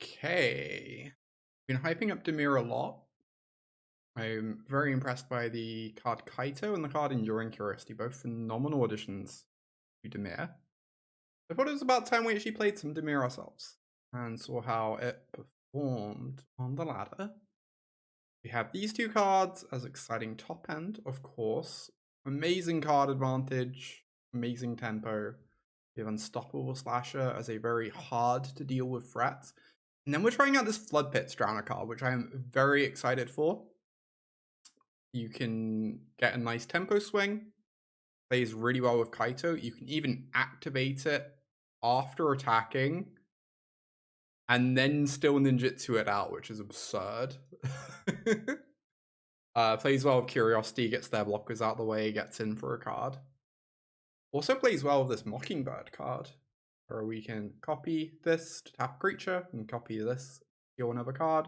Okay. Been hyping up DIMIR a lot. I'm very impressed by the card Kaito and the card Enduring Curiosity, both phenomenal additions to DIMIR. I thought it was about time we actually played some DIMIR ourselves and saw how it performed on the ladder. We have these two cards as exciting top end, of course. Amazing card advantage, amazing tempo. We have Unstoppable Slasher as a very hard to deal with threat. And then we're trying out this Floodpits Drowner card, which I am very excited for. You can get a nice tempo swing. Plays really well with Kaito. You can even activate it after attacking and then still ninjutsu it out, which is absurd. Plays well with Curiosity, gets their blockers out of the way, gets in for a card. Also plays well with this Mockingbird card, where we can copy this to tap a creature and copy this, steal another card.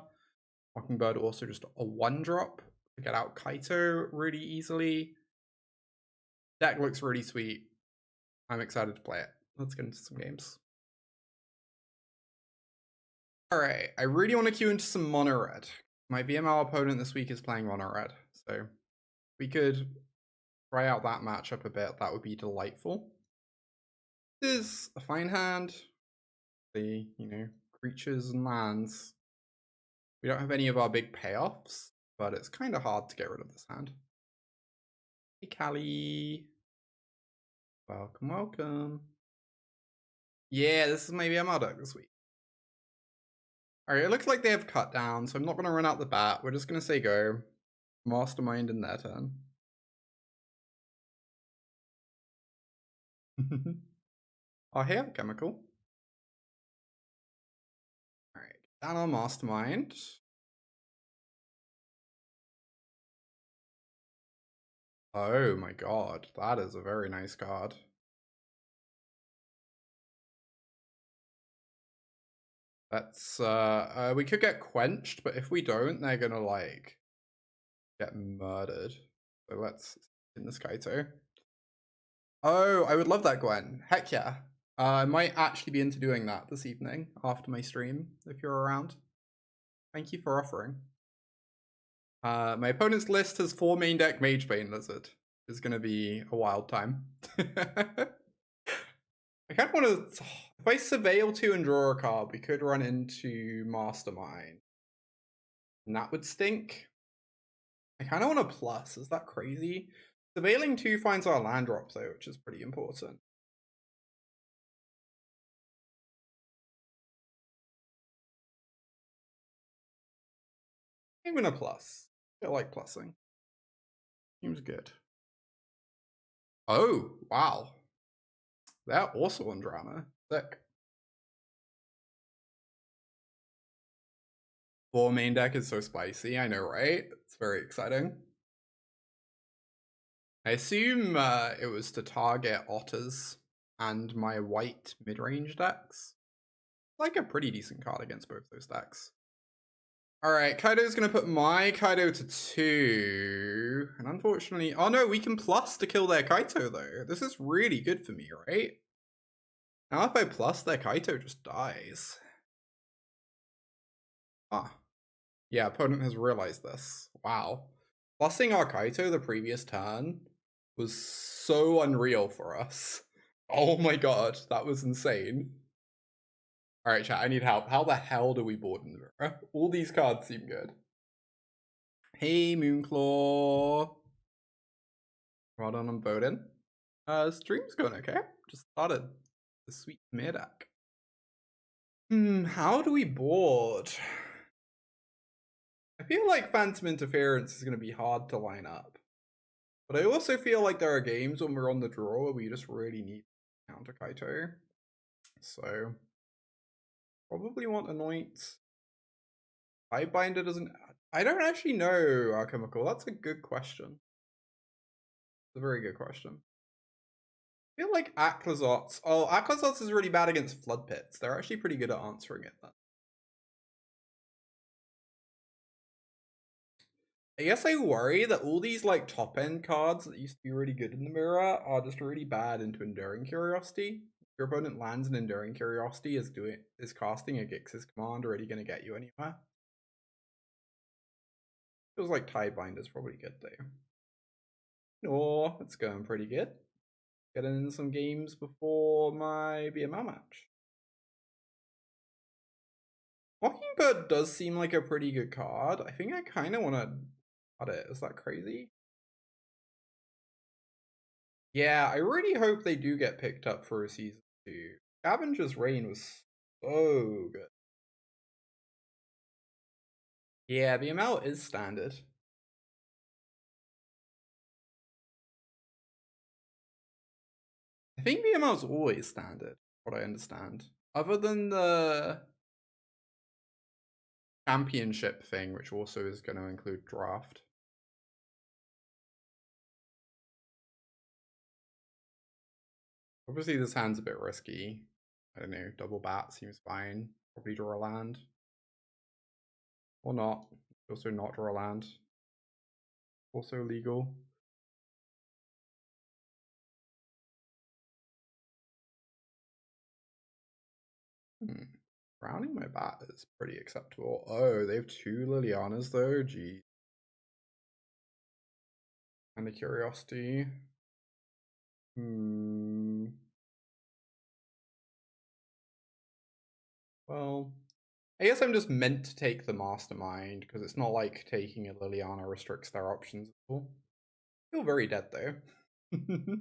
Mockingbird also just a 1-drop to get out Kaito really easily. Deck looks really sweet. I'm excited to play it. Let's get into some games. Alright, I really want to queue into some mono red. My VML opponent this week is playing mono red, so if we could try out that matchup a bit, that would be delightful. This is a fine hand. The, creatures and lands. We don't have any of our big payoffs, but it's kind of hard to get rid of this hand. Hey, Callie. Welcome, welcome. Yeah, this is my VML deck this week. Alright, it looks like they have cut down, so I'm not going to run out the bat. We're just going to say go. Mastermind in their turn. Oh, hey, chemical. Alright, down on Mastermind. Oh my god, that is a very nice card. That's, we could get quenched, but if we don't, they're gonna, like, get murdered. So let's in this Kaito. Oh, I would love that, Gwen. Heck yeah. I might actually be into doing that this evening after my stream, if you're around. Thank you for offering. My opponent's list has 4 main deck Mage Bane Lizard. It's gonna be a wild time. I kind of want to, if I Surveil 2 and draw a card, we could run into Mastermind. And that would stink. I kind of want a plus, is that crazy? Surveilling 2 finds our land drop though, which is pretty important. Even a plus. I like plussing. Seems good. Oh, wow. They're also on Drowner. Sick. 4 main deck is so spicy, I know, right? It's very exciting. I assume it was to target otters and my white mid-range decks. Like a pretty decent card against both those decks. Alright, Kaito's gonna put my Kaito to 2. And unfortunately, oh no, we can plus to kill their Kaito though. This is really good for me, right? Now if I plus, their Kaito just dies. Ah. Yeah, opponent has realized this. Wow. Plussing our Kaito the previous turn was so unreal for us. Oh my god, that was insane. Alright, chat, I need help. How the hell do we board in the mirror? All these cards seem good. Hey, Moonclaw. Well done on voting. Stream's going okay. Just started the sweet Dimir deck. How do we board? I feel like Phantom Interference is going to be hard to line up. But I also feel like there are games when we're on the draw where we just really need to counter Kaito. So, probably want Anoint. Tidebinder doesn't... I don't actually know, Alchemical. That's a good question. It's a very good question. I feel like Aclazotz... Oh, Aclazotz is really bad against Floodpits. They're actually pretty good at answering it then. I guess I worry that all these like top end cards that used to be really good in the mirror are just really bad into Enduring Curiosity. your opponent lands an Enduring Curiosity, is casting a Gix's command already going to get you anywhere? Feels like Tidebinder's probably good though. No, it's going pretty good. Getting in some games before my BML match. Mockingbird does seem like a pretty good card. I think I kind of want to cut it. Is that crazy? Yeah, I really hope they do get picked up for a season 2. Scavenger's Reign was so good. Yeah, BML is standard. I think BML is always standard, what I understand. Other than the championship thing, which also is going to include draft. Obviously, this hand's a bit risky. I don't know, double bat seems fine. Probably draw a land. Or not. Also not draw a land. Also legal. Drowning my bat is pretty acceptable. Oh, they have 2 Lilianas though. Gee. And a Curiosity. Well, I guess I'm just meant to take the Mastermind because it's not like taking a Liliana restricts their options at all. I feel very dead though. Do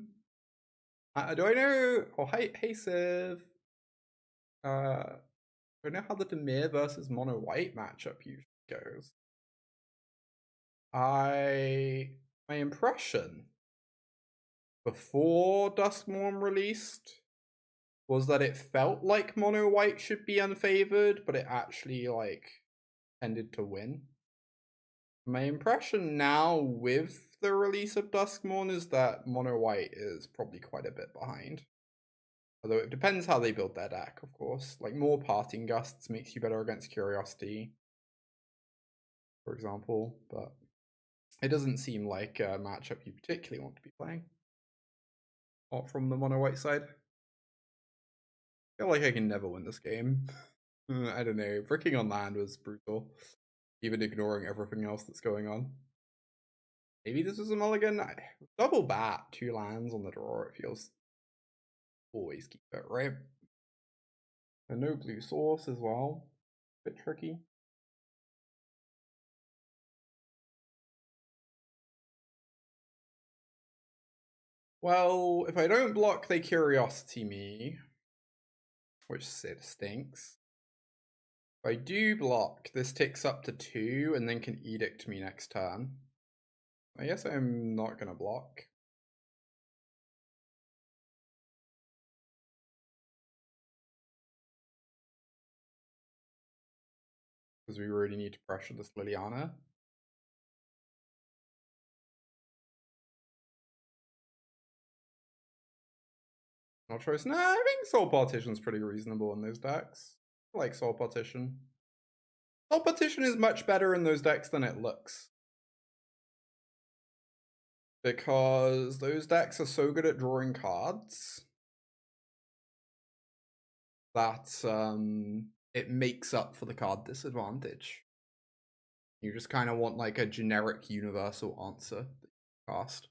I know? Oh, hey Civ. Do I know how the DIMIR versus Mono White matchup usually goes? My impression before Duskmorn released was that it felt like Mono White should be unfavored, but it actually like tended to win. My impression now with the release of Duskmorn is that Mono White is probably quite a bit behind. Although it depends how they build their deck, of course. Like more Parting Gusts makes you better against Curiosity, for example, but it doesn't seem like a matchup you particularly want to be playing. Not from the Mono White side. I feel like I can never win this game. I don't know. Bricking on land was brutal, even ignoring everything else that's going on. Maybe this was a mulligan. Double bat, 2 lands on the draw. It feels always keep it, right? And no blue source as well. Bit tricky. Well, if I don't block, they Curiosity me, which stinks. If I do block, this ticks up to 2 and then can Edict me next turn. I guess I'm not going to block. Because we really need to pressure this Liliana. No choice. Nah, I think Soul Partition's pretty reasonable in those decks. I like Soul Partition. Soul Partition is much better in those decks than it looks. Because those decks are so good at drawing cards that it makes up for the card disadvantage. You just kind of want like a generic universal answer that you cast.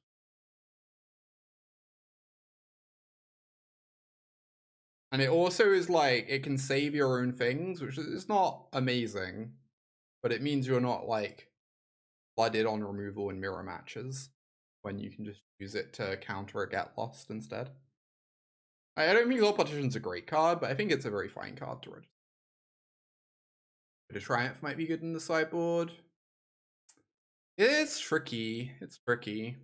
And it also is like, it can save your own things, which is not amazing, but it means you're not like flooded on removal in mirror matches when you can just use it to counter a Get Lost instead. I don't think Law Partition's a great card, but I think it's a very fine card to register. Bit of Triumph might be good in the sideboard. It's tricky. It's tricky.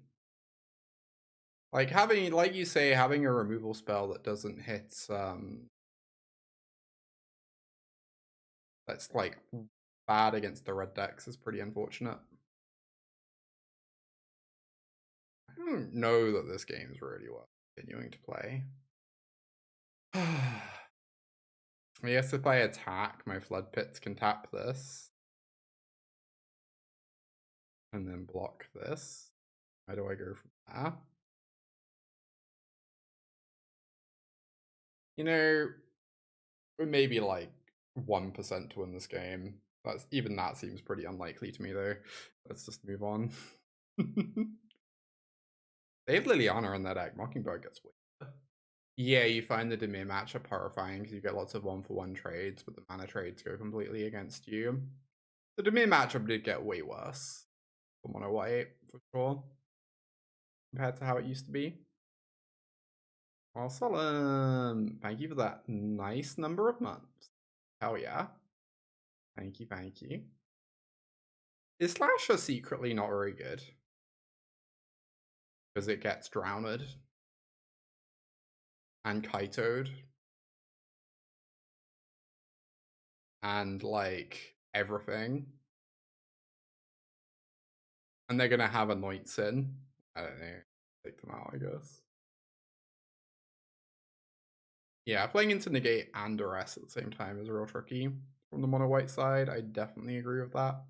Like having, like you say, having a removal spell that doesn't hit that's like bad against the red decks is pretty unfortunate. I don't know that this game is really worth continuing to play. I guess if I attack, my Floodpits can tap this. And then block this. How do I go from there? You know, maybe like 1% to win this game. Even that seems pretty unlikely to me though. Let's just move on. They have Liliana in that deck. Mockingbird gets weird. Yeah, you find the DIMIR matchup horrifying because you get lots of 1-for-1 trades, but the mana trades go completely against you. The DIMIR matchup did get way worse for mono white, for sure, compared to how it used to be. Well, Solemn, thank you for that nice number of months. Hell yeah. Thank you, thank you. Is Slasher secretly not very good? Because it gets drowned and Kaito'd and like everything. And they're gonna have Anoints in. I don't know. Take them out, I guess. Yeah, playing into Negate and Duress at the same time is real tricky. From the mono white side, I definitely agree with that.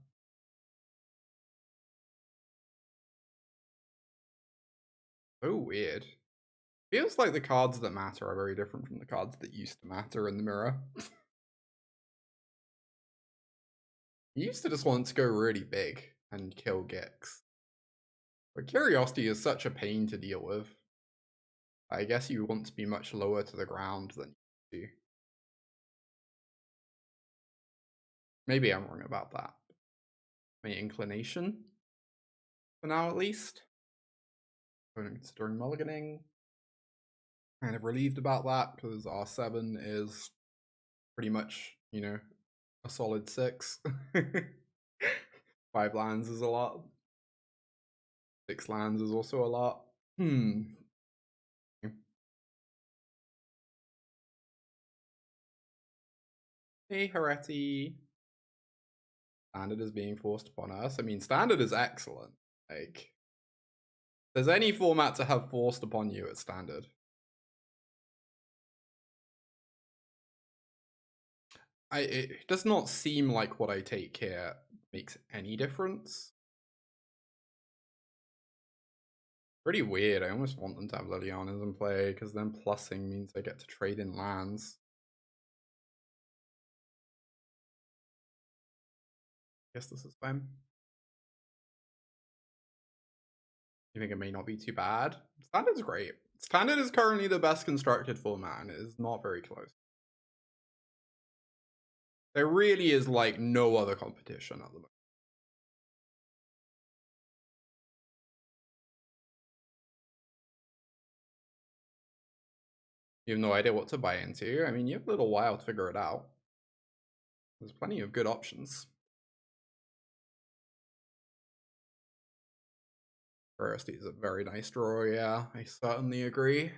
Oh, weird. Feels like the cards that matter are very different from the cards that used to matter in the mirror. You used to just want to go really big and kill Gix. But Curiosity is such a pain to deal with. I guess you want to be much lower to the ground than you do. Maybe I'm wrong about that. My inclination, for now at least. I'm considering mulliganing. Kind of relieved about that because R7 is pretty much, you know, a solid 6. 5 lands is a lot. 6 lands is also a lot. Hey, Heretti. Standard is being forced upon us. I mean, Standard is excellent. Like, if there's any format to have forced upon you, it's Standard. It does not seem like what I take here makes any difference. Pretty weird. I almost want them to have Lilianas in play, because then plussing means I get to trade in lands. Guess this is fine. You think it may not be too bad? Standard's great. Standard is currently the best constructed format, and it is not very close. There really is like no other competition at the moment. You have no idea what to buy into. I mean, you have a little while to figure it out. There's plenty of good options. First, is a very nice draw, yeah. I certainly agree.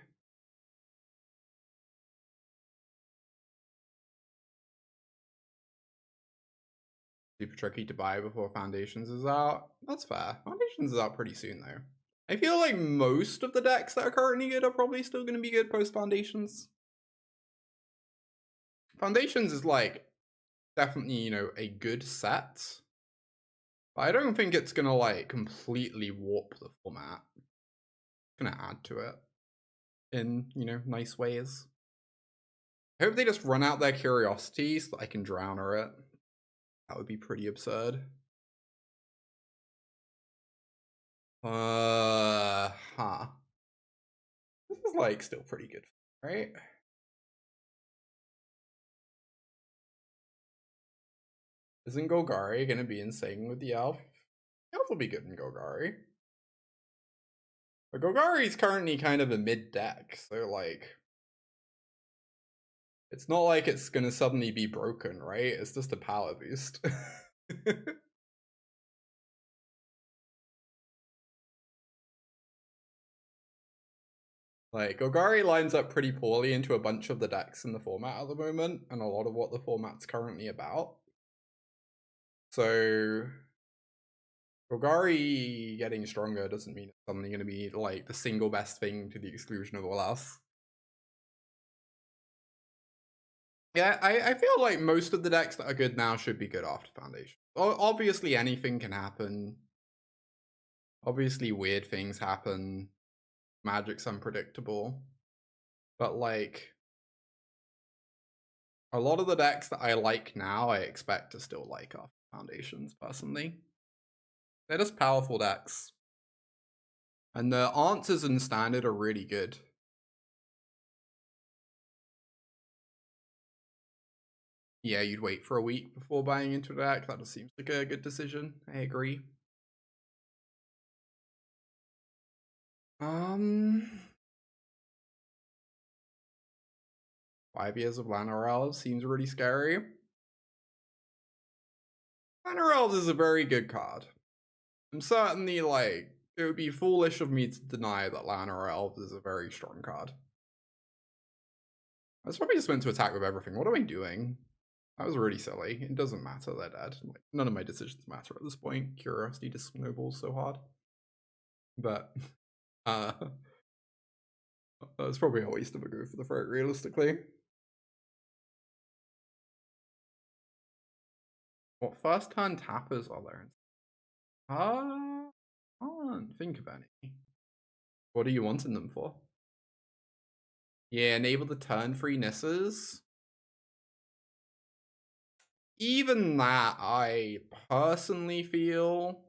Super tricky to buy before Foundations is out. That's fair. Foundations is out pretty soon, though. I feel like most of the decks that are currently good are probably still going to be good post-Foundations. Foundations is like definitely, you know, a good set. But I don't think it's going to like completely warp the format. It's going to add to it in, you know, nice ways. I hope they just run out their Curiosity so that I can Drowner it. That would be pretty absurd. Huh. This is like still pretty good, right? Isn't Golgari gonna be insane with the elf? The elf will be good in Golgari. But Golgari is currently kind of a mid deck, so like it's not like it's gonna suddenly be broken, right? It's just a power boost. Like, Golgari lines up pretty poorly into a bunch of the decks in the format at the moment, and a lot of what the format's currently about. So, Golgari getting stronger doesn't mean it's suddenly going to be, like, the single best thing to the exclusion of all else. Yeah, I feel like most of the decks that are good now should be good after Foundation. Obviously, anything can happen. Obviously, weird things happen. Magic's unpredictable. But, like, A lot of the decks that I like now, I expect to still like after Foundations, personally. They're just powerful decks. And the answers in Standard are really good. Yeah, you'd wait for a week before buying into a deck. That just seems like a good decision. I agree. 5 years of Llanowar Elves seems really scary. Llanowar Elves is a very good card. I'm certainly like, it would be foolish of me to deny that Llanowar Elves is a very strong card. I was probably just meant to attack with everything. What am I doing? That was really silly. It doesn't matter, they're dead. Like, none of my decisions matter at this point. Curiosity just snowballs so hard. But, it's probably a waste of a go for the throat, realistically. What first turn tappers are there? I can't think of any. What are you wanting them for? Yeah, enable the turn free Nisses. Even that, I personally feel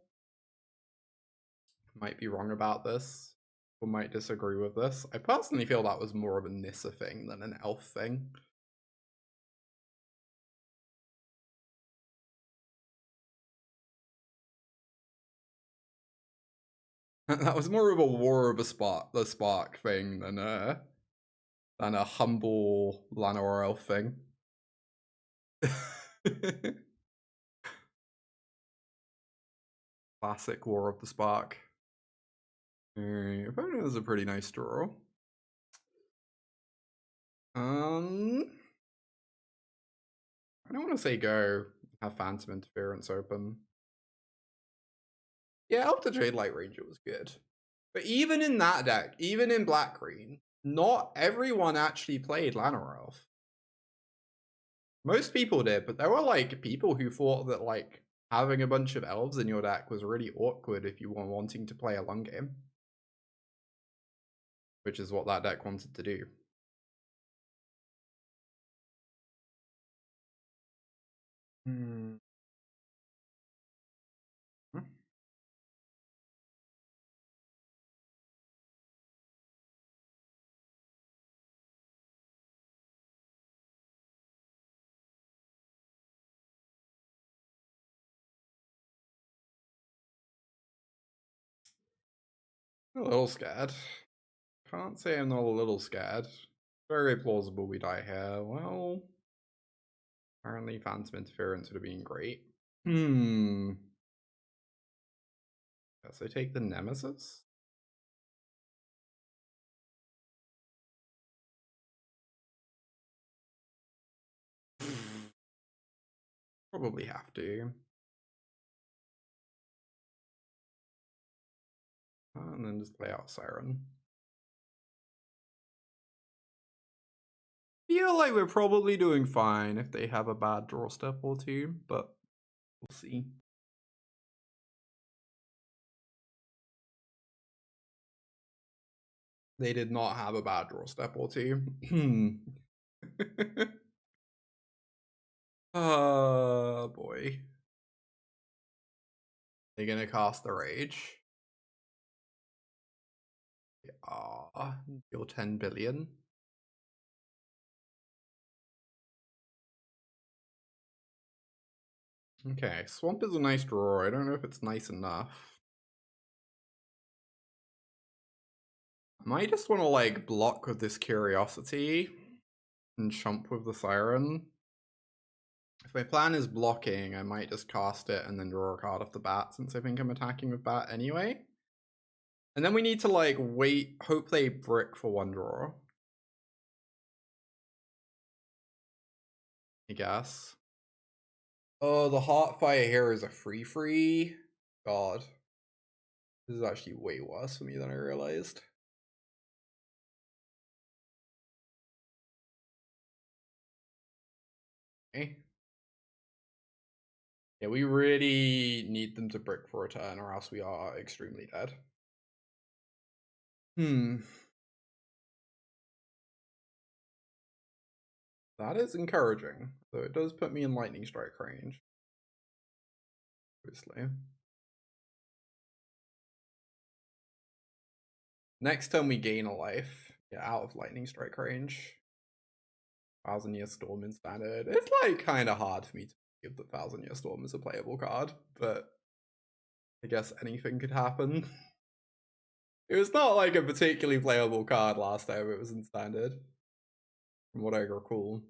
might be wrong about this, or might disagree with this. I personally feel that was more of a Nissa thing than an elf thing. That was more of a War of the Spark thing than a humble Llanowar elf thing. Classic War of the Spark. Opponent is a pretty nice draw. I don't want to say go have Phantom Interference open. Yeah, Elf the Jade Light Ranger was good. But even in that deck, even in Black Green, not everyone actually played Llanowar Elf. Most people did, but there were like people who thought that like having a bunch of elves in your deck was really awkward if you were wanting to play a long game. Which is what that deck wanted to do. A little scared. Can't say I'm not a little scared. Very plausible we die here. Well, apparently Phantom Interference would have been great. Guess I take the Nemesis? Probably have to. And then just play out Siren. Feel like we're probably doing fine if they have a bad draw step or two, but we'll see. They did not have a bad draw step or two. Oh boy. They're gonna cast the Rage. Ah, you're 10 billion. Okay, Swamp is a nice draw. I don't know if it's nice enough. I might just want to like block with this Curiosity and chump with the Siren. If my plan is blocking, I might just cast it and then draw a card off the bat since I think I'm attacking with bat anyway. And then we need to like wait, hope they brick for one draw. I guess. Oh, the Heartfire here is a free. God. This is actually way worse for me than I realized. Okay. Yeah, we really need them to brick for a turn or else we are extremely dead. That is encouraging, though it does put me in lightning strike range. Obviously. Next turn we gain a life. Get out of lightning strike range. 1000-Year Storm in standard. It's like kind of hard for me to believe that 1000-Year Storm is a playable card, but I guess anything could happen. It was not like a particularly playable card last time it was in standard, from what I recall.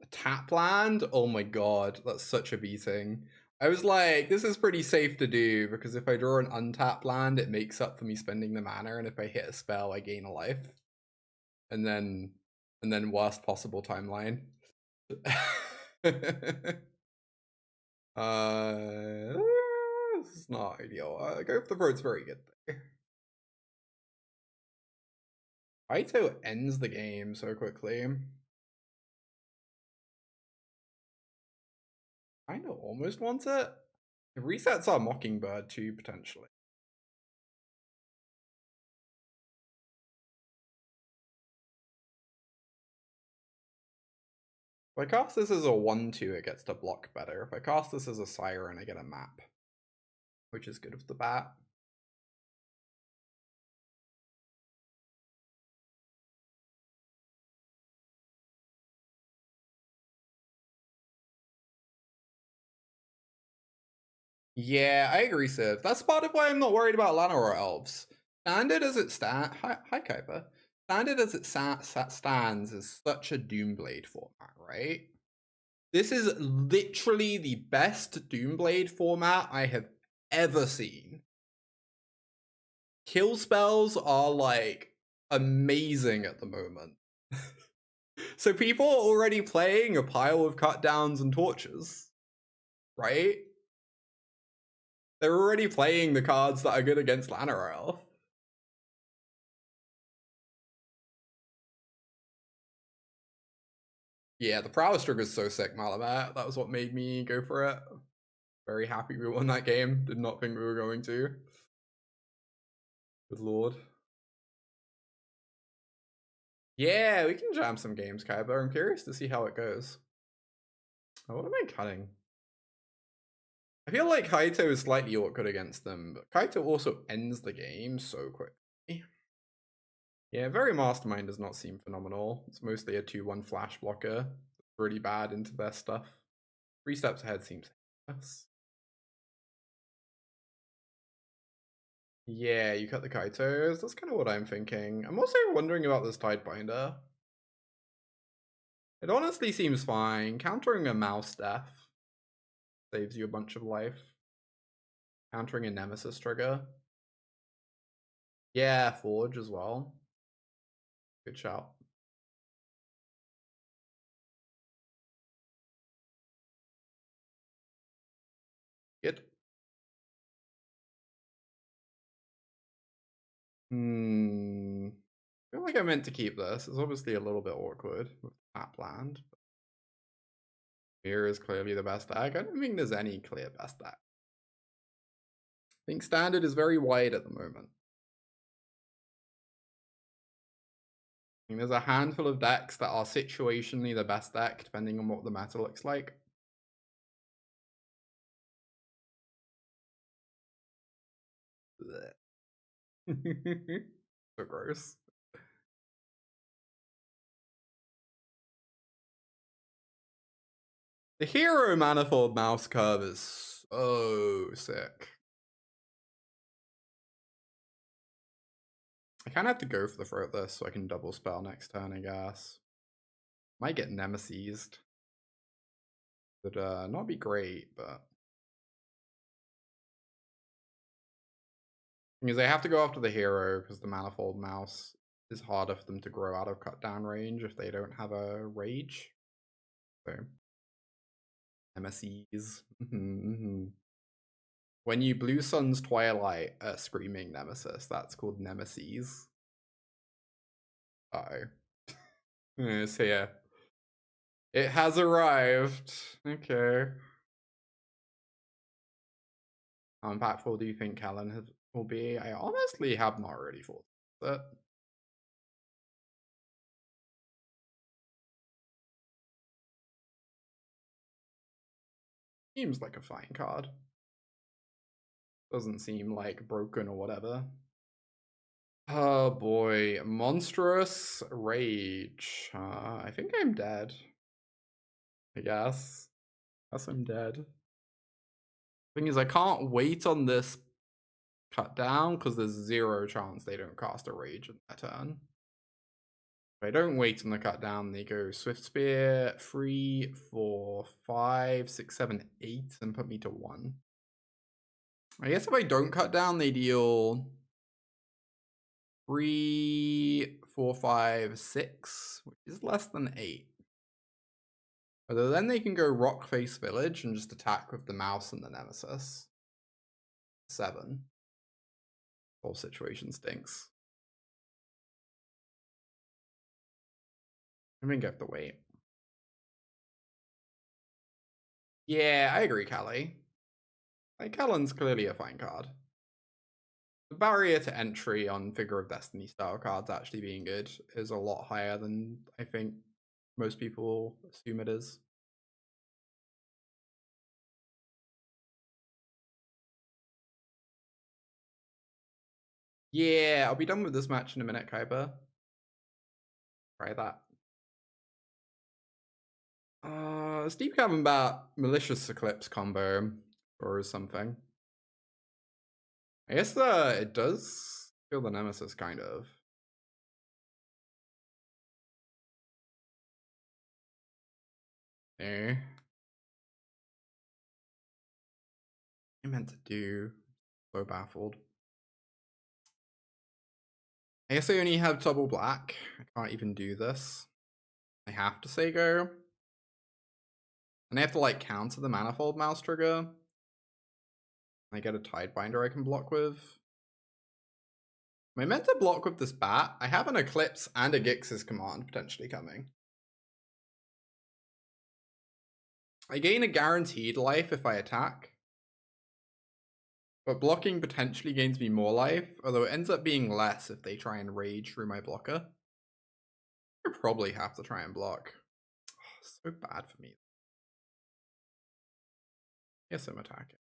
A tap land? Oh my god, that's such a beating. I was like, this is pretty safe to do, because if I draw an untapped land, it makes up for me spending the mana, and if I hit a spell, I gain a life. And then worst possible timeline. This is not ideal. Go for the Road's very good there. Kaito ends the game so quickly. Kinda almost wants it. It resets our Mockingbird too, potentially. If I cast this as a 1-2, it gets to block better. If I cast this as a Siren, I get a map, which is good off the bat. Yeah, I agree, Civ. That's part of why I'm not worried about Llanowar Elves. Standard as it stands, hi Kuiper. Standard as it stands is such a Doomblade format, right? This is literally the best Doomblade format I have ever seen. Kill spells are like amazing at the moment. So people are already playing a pile of cut downs and torches, right? They're already playing the cards that are good against Llanowar Elf. Yeah, the prowess trigger is so sick, Malamat. That was what made me go for it. Very happy we won that game. Did not think we were going to. Good lord. Yeah, we can jam some games, Kai, but I'm curious to see how it goes. Oh, what am I cutting? I feel like Kaito is slightly awkward against them, but Kaito also ends the game so quickly. Yeah, Faerie Mastermind does not seem phenomenal. It's mostly a 2-1 flash blocker. Really bad into their stuff. 3 steps ahead seems less. Yeah, you cut the Kaitos. That's kind of what I'm thinking. I'm also wondering about this Tidebinder. It honestly seems fine. Countering a mouse death saves you a bunch of life. Countering a Nemesis trigger. Yeah, Forge as well. Good shout. Good. I feel like I meant to keep this. It's obviously a little bit awkward with that land. Here is clearly the best deck. I don't think there's any clear best deck. I think standard is very wide at the moment. I mean, there's a handful of decks that are situationally the best deck, depending on what the meta looks like. So gross. The hero manifold mouse curve is so sick. I kind of have to go for the throat this so I can double spell next turn, I guess. Might get Nemesis. Would not be great, but because they have to go after the hero because the manifold mouse is harder for them to grow out of cut down range if they don't have a rage. So Nemesis. When you Blue Sun's Twilight a Screaming Nemesis, that's called Nemesis. Uh-oh. It's here. It has arrived. Okay. How impactful do you think Kellen will be? I honestly have not really thought that. Seems like a fine card. Doesn't seem like broken or whatever. Oh boy, Monstrous Rage. I think I'm dead. I guess. I'm dead. Thing is, I can't wait on this cut down because there's 0 chance they don't cast a Rage in their turn. If I don't wait on the cut down, they go Swift Spear, 3, 4, 5, 6, 7, 8, and put me to 1. I guess if I don't cut down, they deal 3, 4, 5, 6, which is less than 8. Although then they can go Rockface Village and just attack with the mouse and the Nemesis. 7. Whole situation stinks. I think I have to wait. Yeah, I agree, Callie. Like, Kellen's clearly a fine card. The barrier to entry on Figure of Destiny style cards actually being good is a lot higher than I think most people assume it is. Yeah, I'll be done with this match in a minute, Kuiper. Try that. DIMIR about Malicious Eclipse combo or something. I guess it does feel the Nemesis kind of. Eh. I meant to do. So baffled. I guess I only have double black. I can't even do this. I have to say go. And I have to like counter the Manifold Mouse trigger. I get a Tidebinder I can block with. Am I meant to block with this bat? I have an Eclipse and a Gix's command potentially coming. I gain a guaranteed life if I attack. But blocking potentially gains me more life, although it ends up being less if they try and rage through my blocker. I probably have to try and block. Oh, so bad for me. Yes, I'm attacking.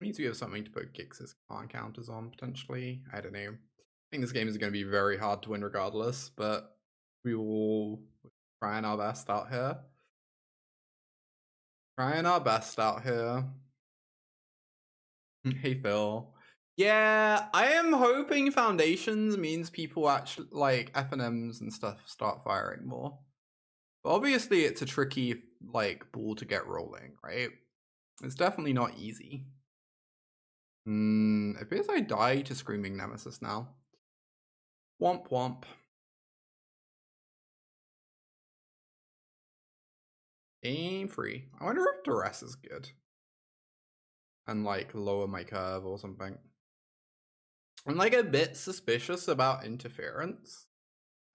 Means we have something to put Gix's command counters on, potentially. I don't know. I think this game is going to be very hard to win regardless, but we will trying our best out here. Trying our best out here. Hey, Phil. Yeah, I am hoping Foundations means people actually, like, FNMs and stuff start firing more. But obviously, it's a tricky, like, ball to get rolling, right? It's definitely not easy. It appears I die to Screaming Nemesis now. Womp womp. Game free. I wonder if Duress is good. And like lower my curve or something. I'm like a bit suspicious about interference.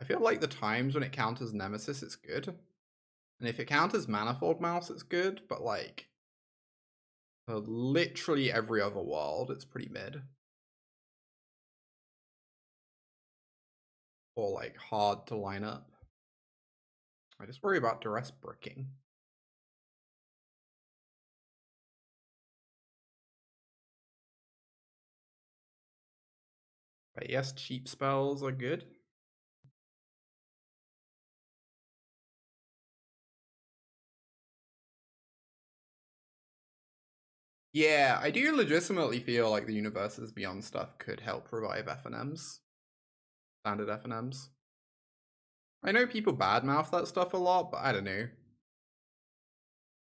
I feel like the times when it counters Nemesis, it's good. And if it counters Manifold Mouse, it's good. But like, for literally every other world, it's pretty mid. Or like hard to line up. I just worry about Duress bricking. But yes, cheap spells are good. Yeah, I do legitimately feel like the Universes Beyond stuff could help revive FNMs. Standard FNMs. I know people badmouth that stuff a lot, but I don't know. I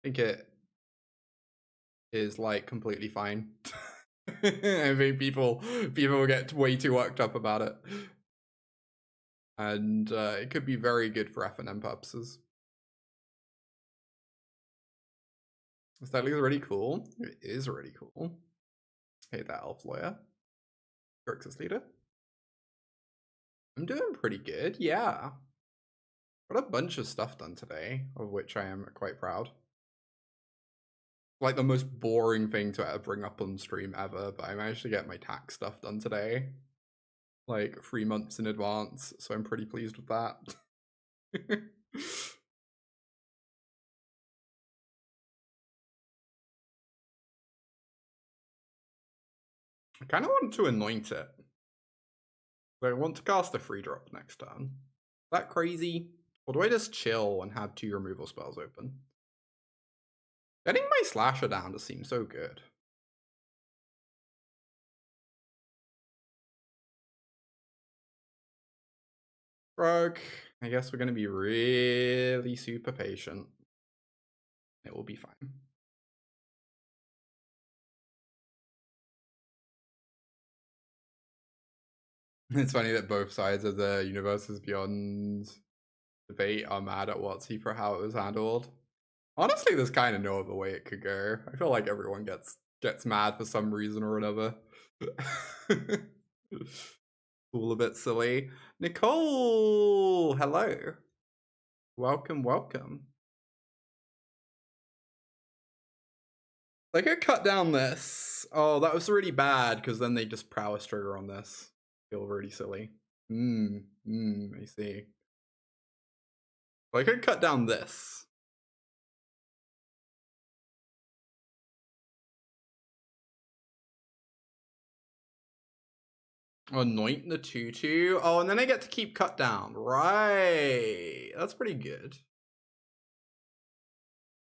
think it is like completely fine. I think people get way too worked up about it. And it could be very good for FNM purposes. That looks really cool. It is really cool. Hey, that elf lawyer. Grixis leader. I'm doing pretty good, yeah. Got a bunch of stuff done today, of which I am quite proud. Like the most boring thing to ever bring up on stream ever, but I managed to get my tax stuff done today. Like 3 months in advance, so I'm pretty pleased with that. I kind of want to anoint it. I want to cast a free drop next turn. Is that crazy? Or do I just chill and have 2 removal spells open? Getting my slasher down just seems so good. Rogue, I guess we're going to be really super patient. It will be fine. It's funny that both sides of the Universes Beyond debate are mad at WotC for how it was handled. Honestly, there's kind of no other way it could go. I feel like everyone gets mad for some reason or whatever. All a bit silly. Nicole, hello. Welcome, welcome. I could cut down this. Oh, that was really bad because then they just prowess trigger on this. Feel really silly. I see. I could cut down this. Anoint the 2/2. Oh, and then I get to keep cut down. Right. That's pretty good.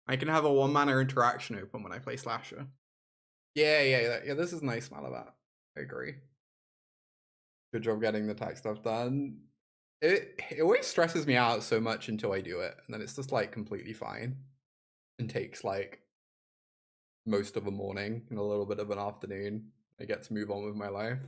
I can have a 1-mana interaction open when I play Slasher. Yeah, this is nice, Malabat. I agree. Good job getting the tech stuff done. It always stresses me out so much until I do it, and then it's just like completely fine. And takes like most of a morning and a little bit of an afternoon. I get to move on with my life.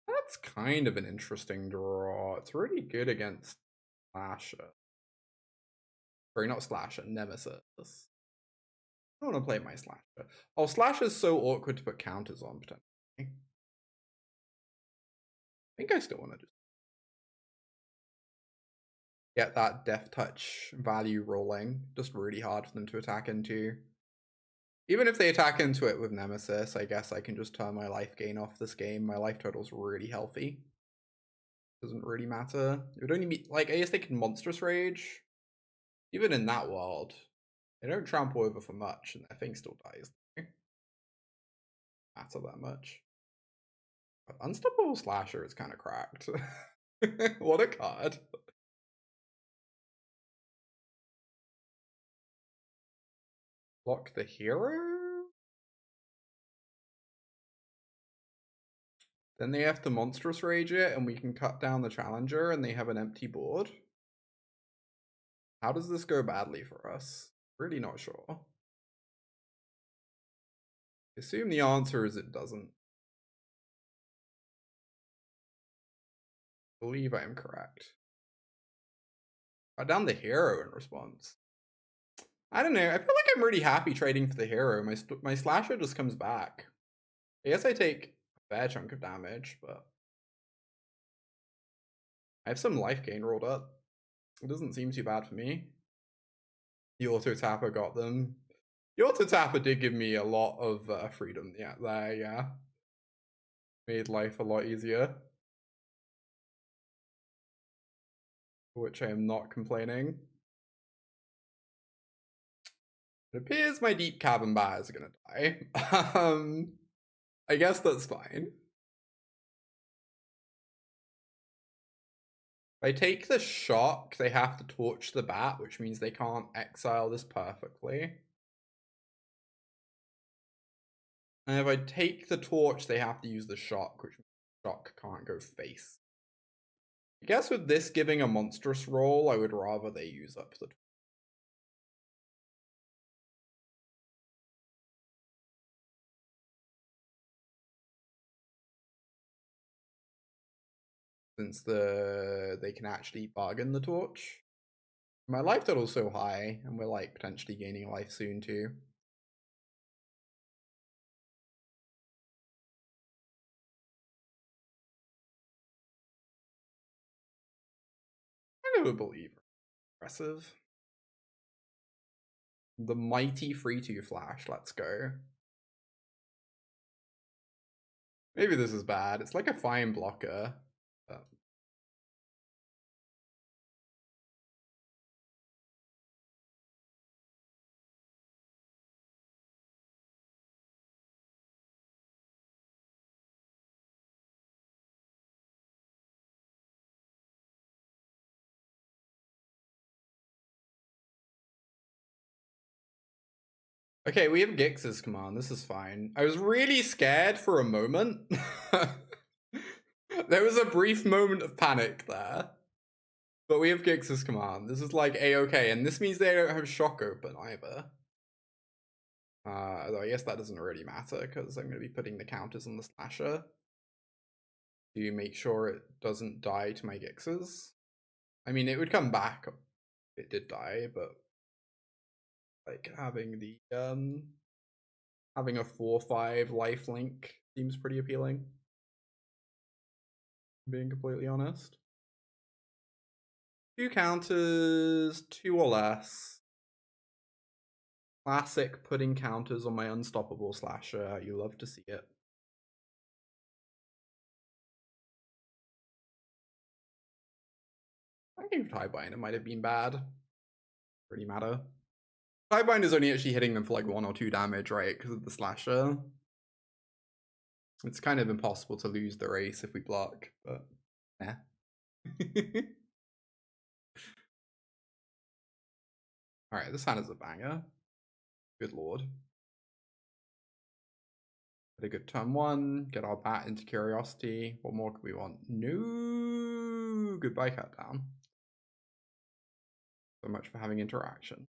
That's kind of an interesting draw. It's really good against Slasher. Sorry, not Slasher, Nemesis. I don't want to play my Slasher. Oh, Slasher's so awkward to put counters on, potentially. I think I still want to just get that Death Touch value rolling. Just really hard for them to attack into. Even if they attack into it with Nemesis, I guess I can just turn my life gain off this game. My life total's really healthy. Doesn't really matter. It would only be, like, I guess they can Monstrous Rage. Even in that world, they don't trample over for much, and their thing still dies. Matter that much. But Unstoppable Slasher is kind of cracked. What a card. Block the hero? Then they have to Monstrous Rage it, and we can cut down the Challenger, and they have an empty board. How does this go badly for us? Really not sure. I assume the answer is it doesn't. I believe I am correct. Cut down the hero in response. I don't know. I feel like I'm really happy trading for the hero. My Slasher just comes back. I guess I take a fair chunk of damage, but I have some life gain rolled up. It doesn't seem too bad for me. The auto tapper got them. The auto tapper did give me a lot of freedom. Yeah, there, yeah. Made life a lot easier. For which I am not complaining. It appears my DIMIR bat is gonna die. I guess that's fine. If I take the shock, they have to torch the bat, which means they can't exile this perfectly. And if I take the torch, they have to use the shock, which means the shock can't go face. I guess with this giving a monstrous roll, I would rather they use up the torch. Since they can actually bargain the torch. My life total's so high, and we're like potentially gaining life soon too. kind of a believer. Impressive. The mighty 3/2 flash, let's go. Maybe this is bad. It's like a fine blocker. But... Okay, we have Gix's command. This is fine. I was really scared for a moment. There was a brief moment of panic there. But we have Gix's command. This is like A-okay, and this means they don't have Shock open either. Although I guess that doesn't really matter, because I'm going to be putting the counters on the Slasher to make sure it doesn't die to my Gixes. I mean, it would come back if it did die, but like having the having a 4/5 lifelink seems pretty appealing, being completely honest. 2 counters, 2 or less. Classic putting counters on my unstoppable Slasher. You love to see it. I think Tidebinder might have been bad. Pretty matter. Tidebinder's only actually hitting them for like 1 or 2 damage, right? Because of the Slasher. It's kind of impossible to lose the race if we block, but yeah. Alright, this hand is a banger. Good lord. Had a good turn 1, get our bat into Curiosity. What more could we want? No! Goodbye, cut down. So much for having interaction.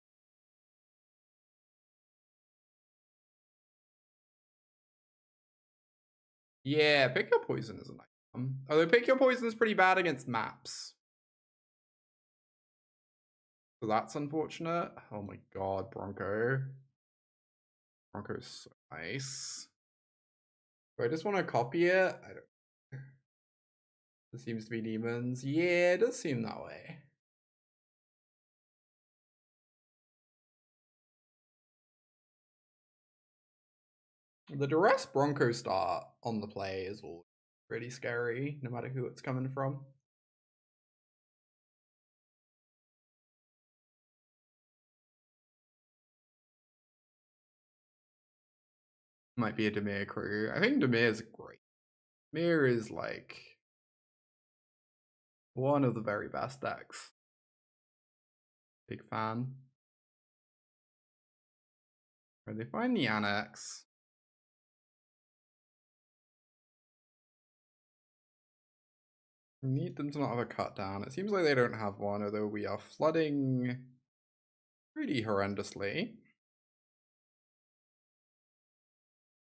Yeah, pick your poison is a nice one. Although pick your poison is pretty bad against maps. So that's unfortunate. Oh my god, Bronco. Bronco's so nice. Do I just want to copy it? I don't. It seems to be demons. Yeah, it does seem that way. The Duress Bronco start on the play is all pretty scary, no matter who it's coming from. Might be a DIMIR crew. I think DIMIR is great. DIMIR is like one of the very best decks. Big fan. Where they find the Annex. We need them to not have a cut down. It seems like they don't have one, although we are flooding pretty horrendously.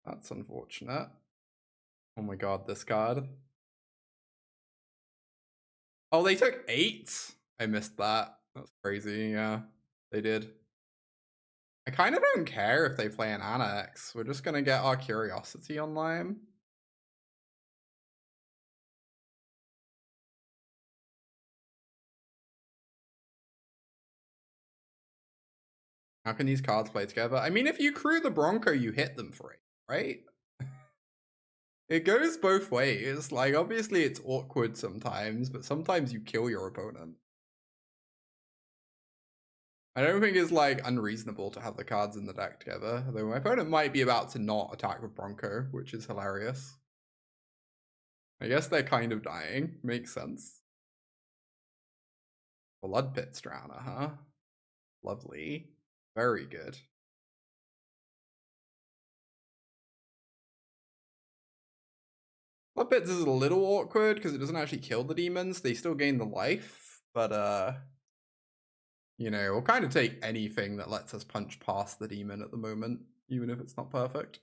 That's unfortunate. Oh my god, this card. Oh, they took 8? I missed that. That's crazy, yeah. They did. I kind of don't care if they play an Annex. We're just gonna get our Curiosity online. How can these cards play together? I mean, if you crew the Bronco, you hit them for it, right? It goes both ways. Like, obviously it's awkward sometimes, but sometimes you kill your opponent. I don't think it's, like, unreasonable to have the cards in the deck together, though my opponent might be about to not attack with Bronco, which is hilarious. I guess they're kind of dying. Makes sense. Floodpits Drowner, huh? Lovely. Very good. Floodpits is a little awkward because it doesn't actually kill the demons. They still gain the life, but you know, we'll kind of take anything that lets us punch past the demon at the moment, even if it's not perfect.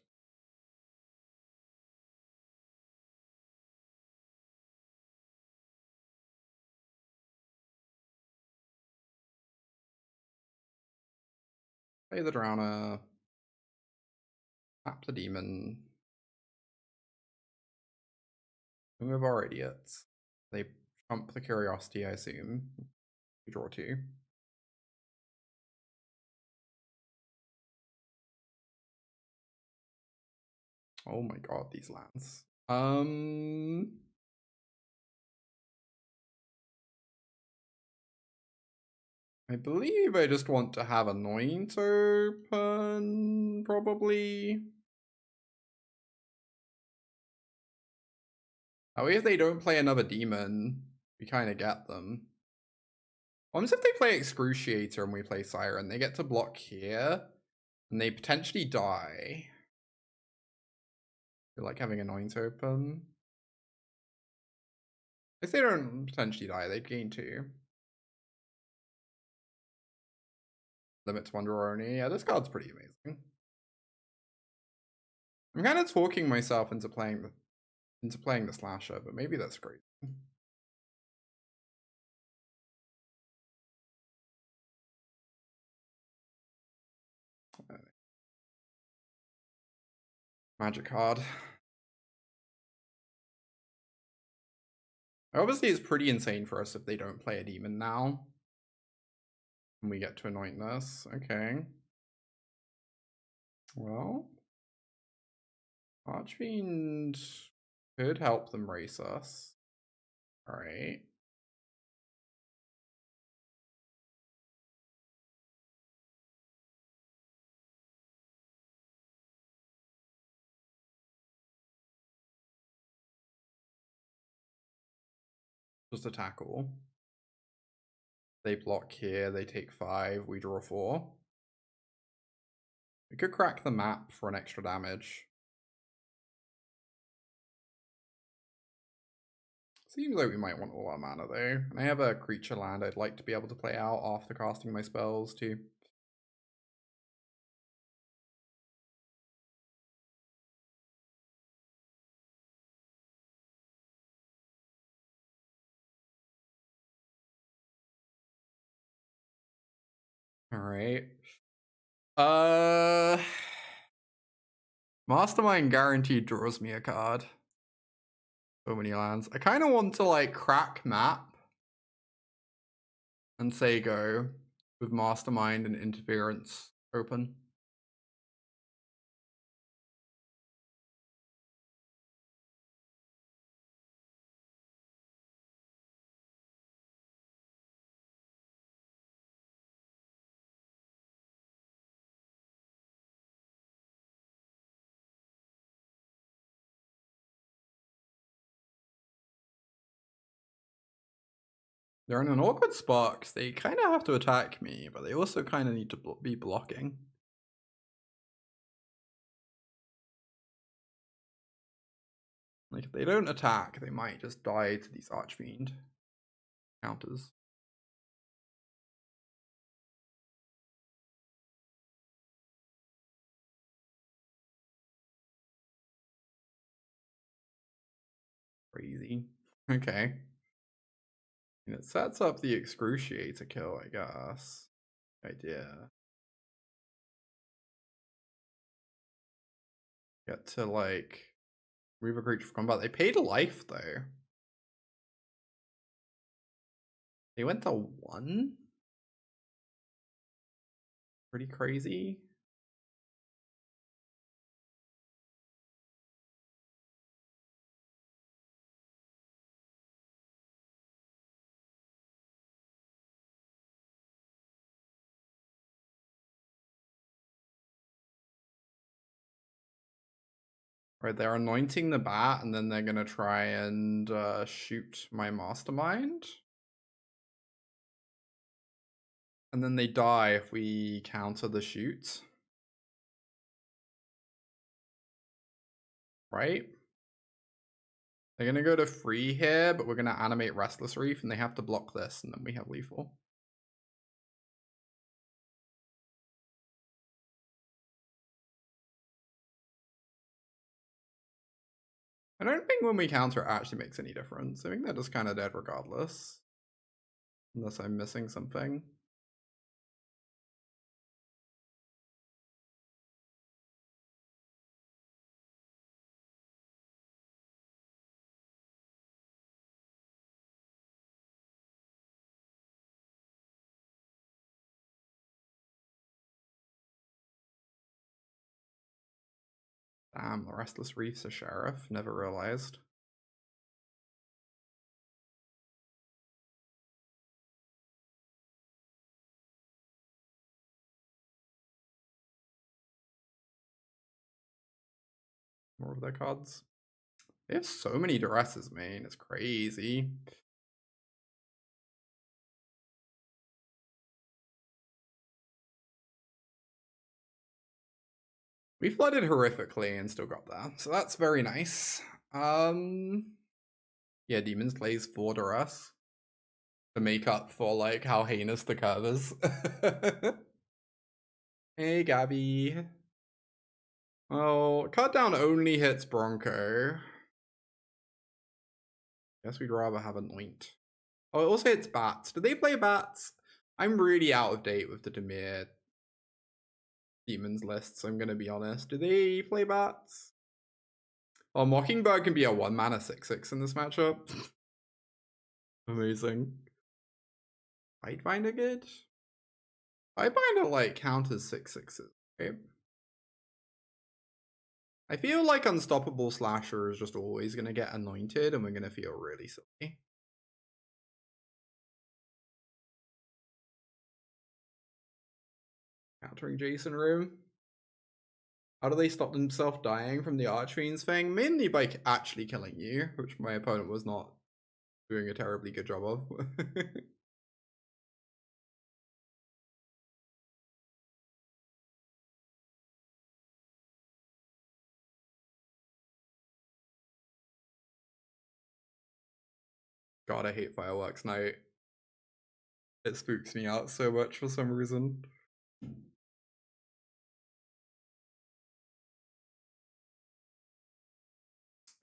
Play the Drowner. Tap the demon. Remove our idiots. They trump the Curiosity, I assume. We draw 2. Oh my god, these lands. I believe I just want to have Anoint open, probably. That way if they don't play another demon, we kind of get them. What if they play Excruciator and we play Siren? They get to block here, and they potentially die. I feel like having Anoint open. If they don't potentially die, they'd gain 2. Limits 1 draw only. Yeah, this card's pretty amazing. I'm kind of talking myself into playing the Slasher, but maybe that's great. Magic card. Obviously, it's pretty insane for us if they don't play a demon now. And we get to Anoint this. Okay. Well, Archfiend could help them race us. Alright. Just a tackle. They block here, they take 5, we draw 4. We could crack the map for an extra damage. Seems like we might want all our mana though. And I have a creature land I'd like to be able to play out after casting my spells too. Alright. Mastermind guaranteed draws me a card. So many lands. I kind of want to like crack map and say go with Mastermind and Interference open. They're in an awkward spot because they kind of have to attack me, but they also kind of need to be blocking. Like, if they don't attack, they might just die to these Archfiend counters. Crazy. Okay. And it sets up the Excruciator kill, I guess. Idea. Get to, like, move a creature for combat. They paid life, though. They went to 1? Pretty crazy. Right, they're anointing the bat, and then they're gonna try and shoot my Mastermind. And then they die if we counter the shoot. Right? They're gonna go to 3 here, but we're gonna animate Restless Reef, and they have to block this, and then we have lethal. I don't think when we counter it actually makes any difference. I think they're just kind of dead regardless. Unless I'm missing something. Damn, the Restless Reef's a sheriff. Never realized. More of their cards. They have so many Duresses, man. It's crazy. We flooded horrifically and still got there, so that's very nice. Yeah, Demons plays 4 Duress to make up for like how heinous the curve is. Hey, Gabby. Oh, cut down only hits Bronco. Guess we'd rather have Anoint. Oh, it also hits Bats. Do they play Bats? I'm really out of date with the DIMIR Demons lists, I'm gonna be honest. Do they play Bats? Oh, Mockingbird can be a 1-mana 6/6 in this matchup. Amazing. Tidebinder good? Tidebinder like counters 6/6s, right? I feel like Unstoppable Slasher is just always gonna get anointed and we're gonna feel really silly. Countering Jason Room. How do they stop themselves dying from the Archfiend's thing? Mainly by actually killing you, which my opponent was not doing a terribly good job of. God, I hate Fireworks Night. It spooks me out so much for some reason.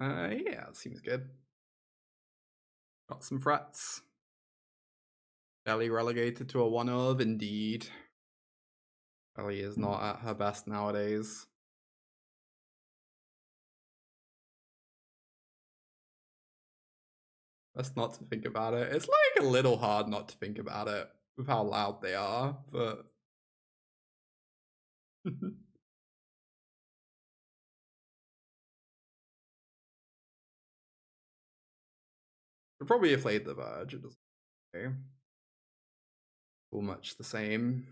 Yeah, it seems good. Got some frets. Ellie relegated to a 1 of, indeed. Ellie is not at her best nowadays. Best not to think about it. It's like a little hard not to think about it with how loud they are, but We'll probably have played the Verge. It doesn't matter. All much the same.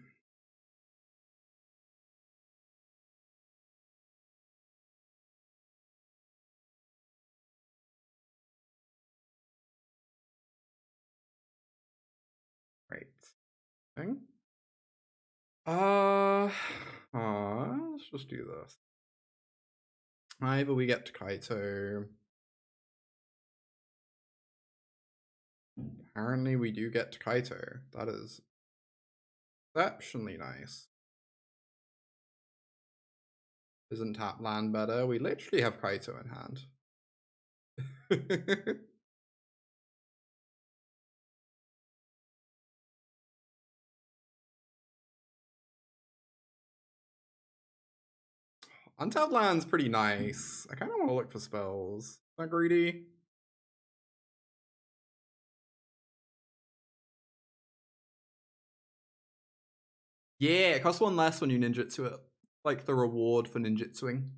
Right. Thing. Let's just do this. Either we get to Kaito. Apparently we do get to Kaito. That is exceptionally nice. Isn't tap land better? We literally have Kaito in hand. Untapped land's pretty nice. I kind of want to look for spells. Is that greedy? Yeah, it costs 1 less when you ninjutsu it. Like the reward for ninjutsuing.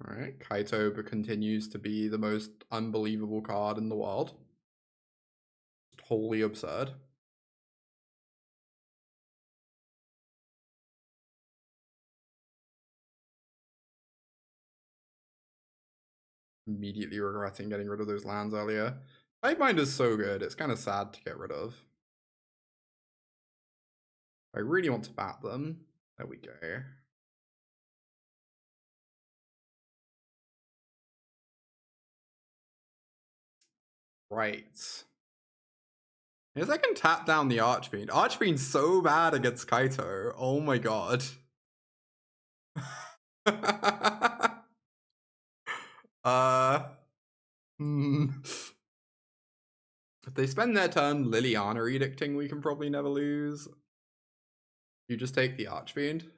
Alright, Kaito continues to be the most unbelievable card in the world. Just wholly absurd. Immediately regretting getting rid of those lands earlier. Tidebinder is so good, it's kind of sad to get rid of. I really want to bat them. There we go. Right. Yes, I can tap down the Archfiend. Archfiend's so bad against Kaito. Oh my god. If they spend their turn Liliana edicting, we can probably never lose. You just take the Archfiend.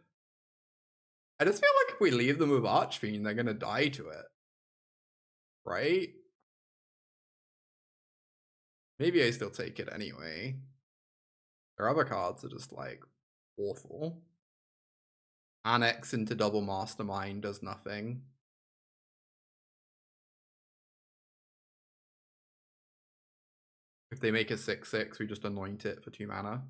I just feel like if we leave them with Archfiend, they're gonna die to it. Right? Maybe I still take it anyway. Their other cards are just like awful. Annex into double Mastermind does nothing. If they make a 6/6, we just anoint it for 2 mana.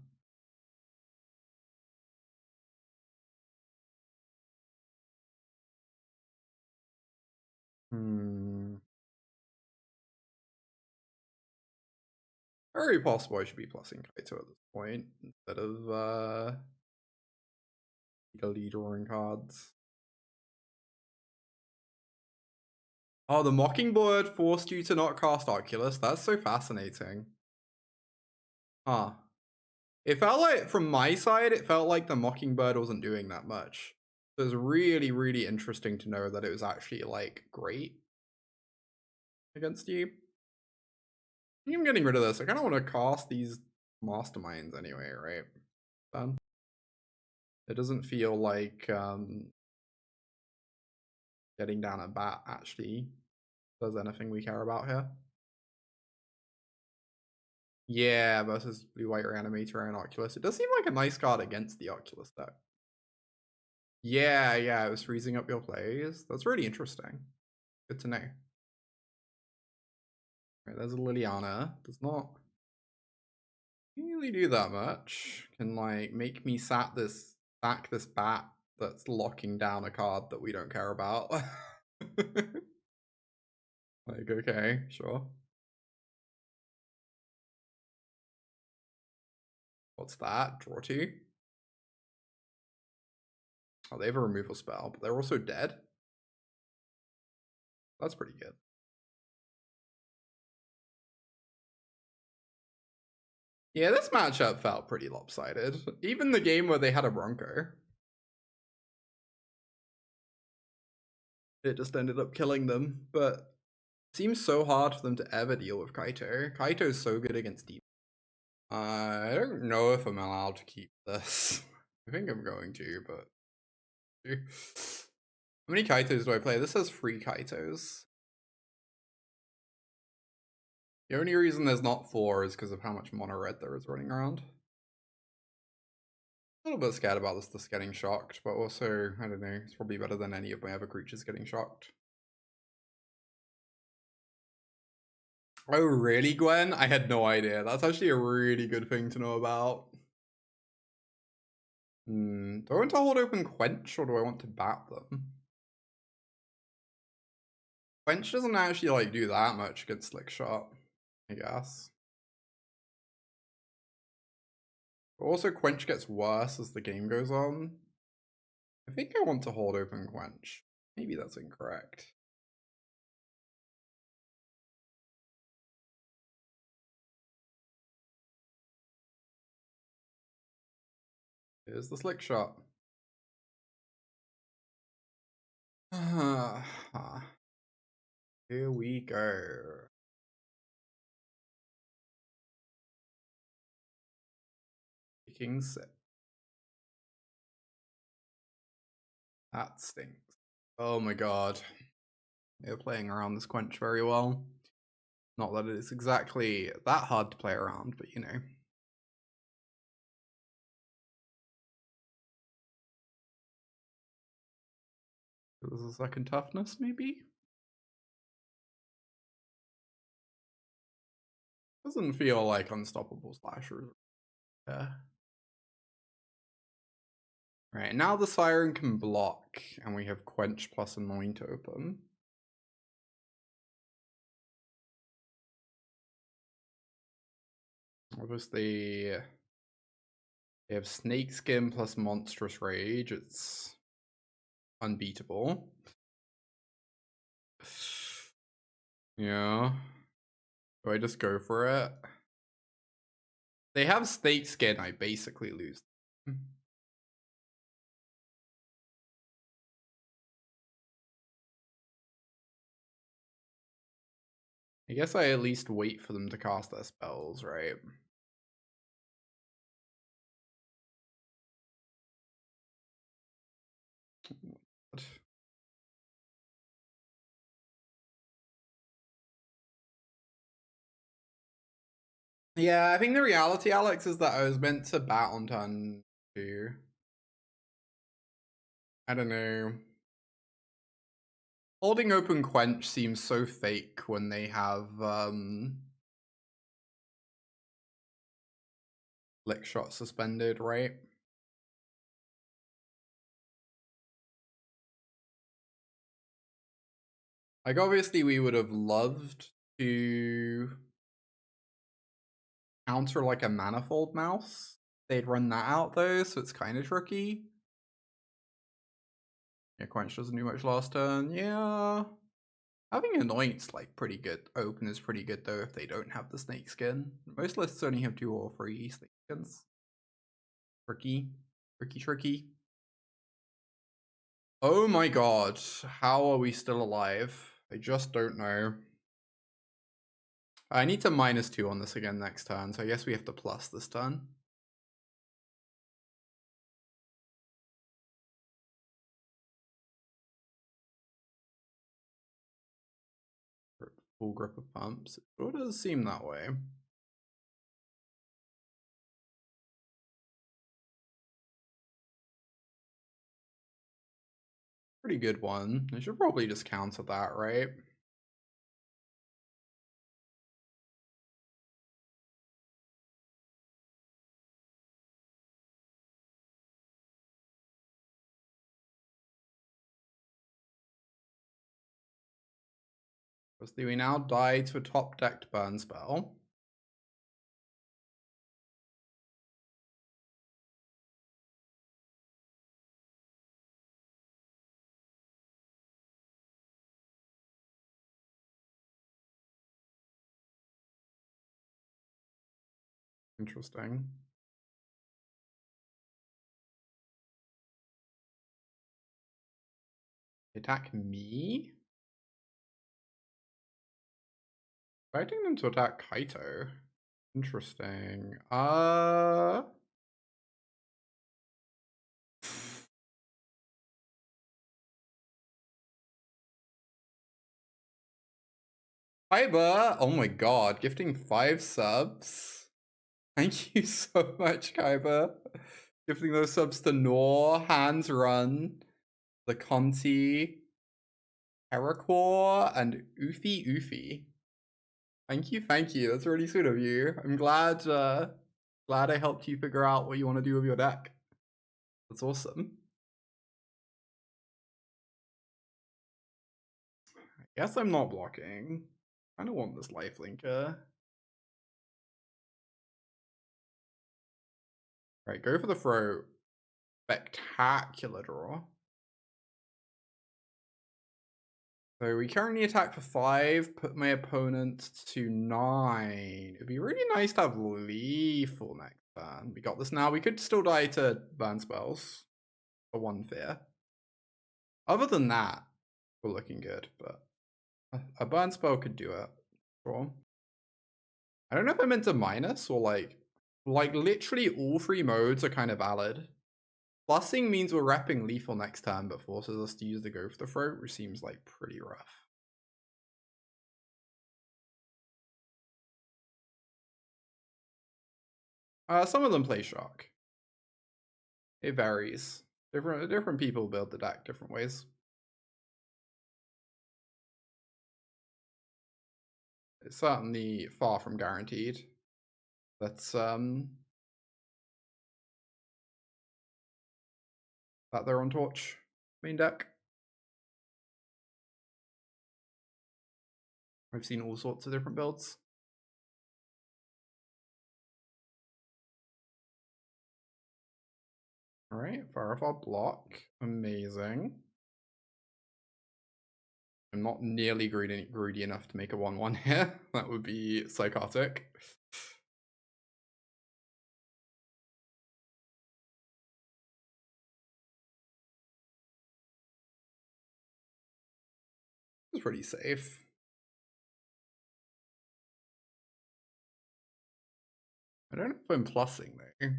Very possible I should be plussing Kaito at this point instead of legally drawing cards. Oh, the Mockingbird forced you to not cast Oculus. That's so fascinating. Huh. It felt like, from my side, it felt like the Mockingbird wasn't doing that much. So it was really, really interesting to know that it was actually, like, great against you. I think I'm getting rid of this. I kind of want to cast these Masterminds anyway, right? Done. It doesn't feel like getting down a bat actually does anything we care about here. Yeah, versus blue-white Reanimator and Oculus. It does seem like a nice card against the Oculus deck. Yeah, it was freezing up your plays. That's really interesting. Good to know. Right, there's a Liliana. Does not really do that much. Can like make me sack this bat that's locking down a card that we don't care about. Like, okay, sure. What's that? Draw 2? Oh, they have a removal spell, but they're also dead. That's pretty good. Yeah, this matchup felt pretty lopsided. Even the game where they had a Bronco. It just ended up killing them, but it seems so hard for them to ever deal with Kaito. Kaito's so good against Deep. I don't know if I'm allowed to keep this. I think I'm going to, but... How many Kaitos do I play? This has 3 Kaitos. The only reason there's not 4 is because of how much mono red there is running around. A little bit scared about this just getting shocked, but also, I don't know, it's probably better than any of my other creatures getting shocked. Oh, really, Gwen? I had no idea. That's actually a really good thing to know about. Do I want to hold open Quench, or do I want to bat them? Quench doesn't actually, like, do that much against Slick Shot, I guess. But also, Quench gets worse as the game goes on. I think I want to hold open Quench. Maybe that's incorrect. Here's the Slick Shot. Here we go. King 6. That stinks. Oh my god. They're playing around this Quench very well. Not that it's exactly that hard to play around, but you know. This is a second toughness, maybe? Doesn't feel like Unstoppable Slashers. Yeah. Right, now the Siren can block, and we have Quench plus Anoint open. Obviously, they have Snakeskin plus Monstrous Rage. It's unbeatable. Yeah. Do I just go for it? They have Snakeskin, I basically lose. I guess I at least wait for them to cast their spells, right? Yeah, I think the reality, Alex, is that I was meant to bat on turn 2. I don't know. Holding open Quench seems so fake when they have Lick Shot suspended, right? Like, obviously, we would have loved to counter like a Manifold Mouse. They'd run that out though, so it's kind of tricky. Yeah, Quench doesn't do much last turn. Yeah. Having Anoint's like pretty good. Open is pretty good though if they don't have the snake skin. Most lists only have 2 or 3 snake skins. Tricky. Tricky. Oh my god. How are we still alive? I just don't know. I need to -2 on this again next turn, so I guess we have to plus this turn. Full grip of pumps. It sure does seem that way. Pretty good one. I should probably just counter that, right? Firstly, we now die to a top decked burn spell. Interesting. Attack me? Expecting them to attack Kaito. Interesting. Kaiba! Oh my god, gifting 5 subs. Thank you so much, Kaiba. Gifting those subs to Nor, Hands Run, the Conti, Heracor, and Oofy. Thank you. That's really sweet of you. I'm glad glad I helped you figure out what you want to do with your deck. That's awesome. I guess I'm not blocking. I don't want this lifelinker. Right, go for the throw. Spectacular draw. So we currently attack for 5, put my opponent to 9. It'd be really nice to have lethal next turn. We got this now. We could still die to burn spells for 1 fear. Other than that, we're looking good, but a burn spell could do it. Sure. I don't know if I meant to minus or like literally all 3 modes are kind of valid. Plussing means we're repping lethal next turn, but forces us to use the go for the throat, which seems like pretty rough. Some of them play shock. It varies. Different people build the deck different ways. It's certainly far from guaranteed. That's that they're on Torch main deck. I've seen all sorts of different builds. All right, Firefall block, amazing. I'm not nearly greedy enough to make a 1/1 here. That would be psychotic. It's pretty safe. I don't know if I'm plussing though.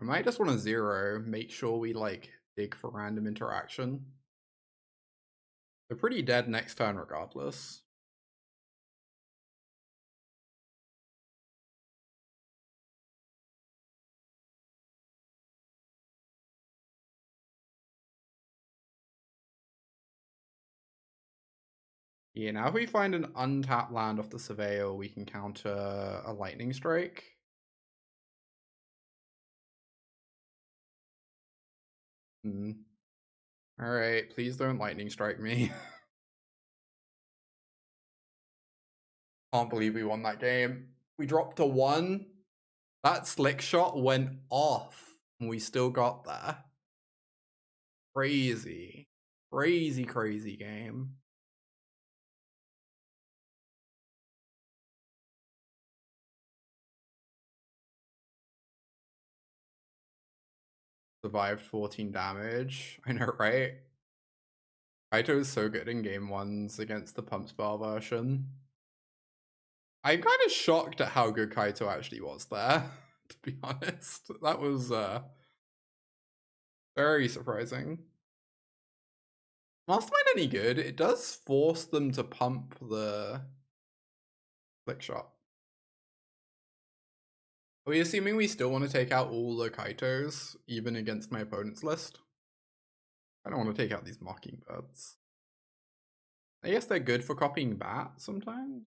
I might just want to 0, make sure we like dig for random interaction. They're pretty dead next turn regardless. Yeah, now if we find an untapped land off the Surveyor, we can counter a Lightning Strike. Alright, please don't Lightning Strike me. Can't believe we won that game. We dropped to 1. That slick shot went off, and we still got there. Crazy. Crazy, crazy game. Survived 14 damage. I know, right? Kaito is so good in game 1s against the pump spell version. I'm kind of shocked at how good Kaito actually was there, to be honest. That was very surprising. Mastermind any good? It does force them to pump the flick shot. Are we assuming we still want to take out all the Kaitos, even against my opponent's list? I don't want to take out these Mockingbirds. I guess they're good for copying Bat sometimes.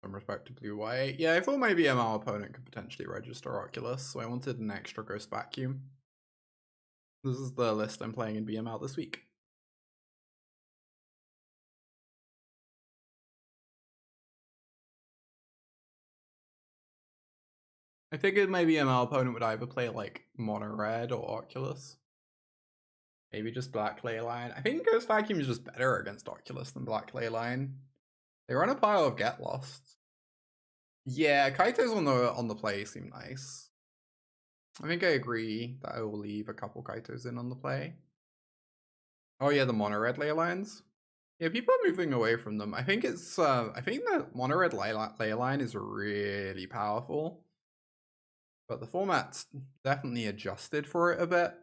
Some respect to blue-white. Yeah, I thought my BML opponent could potentially register Oculus, so I wanted an extra Ghost Vacuum. This is the list I'm playing in BML this week. I figured my BML opponent would either play like Mono Red or Oculus. Maybe just Black Leyline. I think Ghost Vacuum is just better against Oculus than Black Leyline. They run a pile of Get Lost. Yeah, Kaito's on the play seem nice. I think I agree that I will leave a couple Kaitos in on the play. Oh yeah, the Mono Red Leylines. Yeah, people are moving away from them. I think it's I think the Mono Red Leyline is really powerful. But the format's definitely adjusted for it a bit.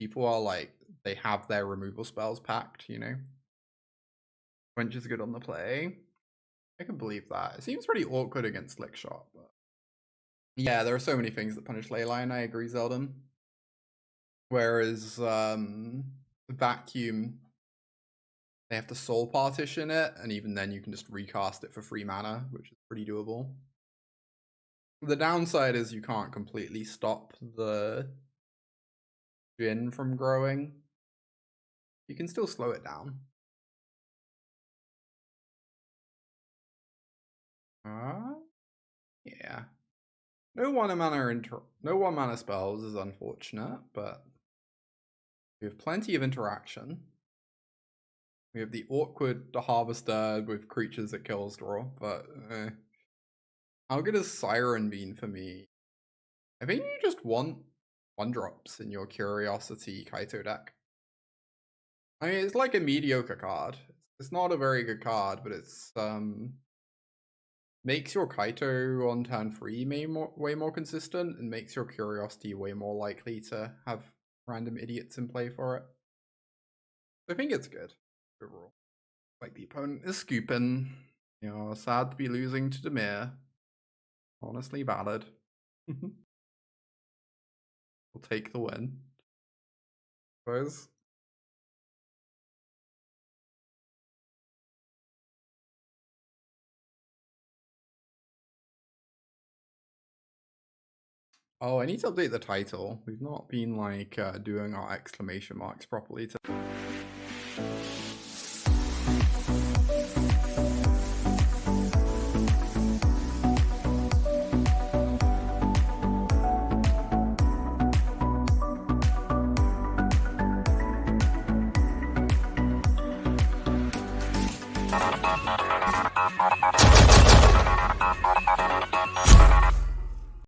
People are like, they have their removal spells packed, you know? Quench is good on the play. I can believe that. It seems pretty awkward against Slick Shot, but yeah, there are so many things that punish Leyline, I agree, Zeldin. Whereas Vacuum, they have to soul partition it, and even then you can just recast it for free mana, which is pretty doable. The downside is you can't completely stop the Djinn from growing. You can still slow it down. Yeah. No one mana spells is unfortunate, but we have plenty of interaction. We have the awkward Harvester with creatures that kills draw, but how good has Siren been for me? I think you just want 1-drops in your Curiosity Kaito deck. I mean, it's like a mediocre card. It's not a very good card, but it's makes your Kaito on turn 3 way more consistent, and makes your Curiosity way more likely to have random idiots in play for it. I think it's good overall. Like, the opponent is scooping. You know, sad to be losing to DIMIR. Honestly valid. We'll take the win, I suppose. Oh, I need to update the title. We've not been like doing our exclamation marks properly today.